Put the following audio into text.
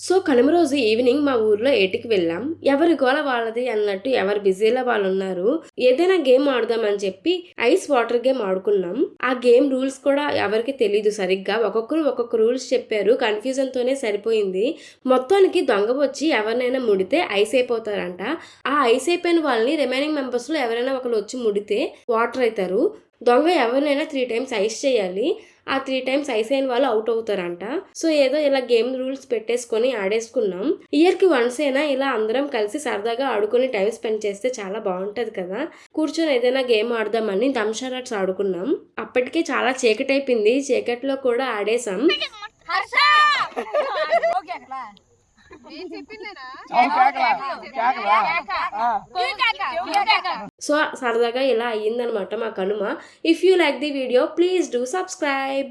So Kanuma రోజు evening మా ఊర్లో ఏటికి వెళ్ళాం. ఎవరి గోల వాళ్ళది అన్నట్టు ఎవరు బిజీలో వాళ్ళు ఉన్నారు. ఏదైనా గేమ్ ఆడదామని చెప్పి ఐస్ వాటర్ గేమ్ ఆడుకున్నాం. ఆ గేమ్ రూల్స్ కూడా ఎవరికి తెలీదు సరిగ్గా. ఒక్కొక్కరు ఒక్కొక్క రూల్స్ చెప్పారు. కన్ఫ్యూజన్ తోనే సరిపోయింది. మొత్తానికి దొంగ వచ్చి ఎవరినైనా ముడితే ఐస్ అయిపోతారంట. ఆ ఐస్ అయిపోయిన వాళ్ళని రిమైనింగ్ మెంబర్స్ లో ఎవరైనా ఒకరు వచ్చి ముడితే వాటర్ అవుతారు. దొంగ ఎవరినైనా 3 times ఐస్ చేయాలి. ఆ 3 times ఐస్ అయిన వాళ్ళు అవుట్ అవుతారంట. సో ఏదో ఇలా గేమ్ రూల్స్ పెట్టేసుకొని ఆడేసుకున్నాం. ఇయర్ కి వన్స్ అయినా ఇలా అందరం కలిసి సరదాగా ఆడుకుని టైం స్పెండ్ చేస్తే చాలా బాగుంటది కదా. కూర్చొని ఏదైనా గేమ్ ఆడదామని దంషరాట్స్ ఆడుకున్నాం. అప్పటికే చాలా చీకటి అయిపోయింది. చీకటిలో కూడా ఆడేసాం. సో సరదాగా ఇలా అయ్యిందనమాట మా Kanuma. If you like the video please do subscribe.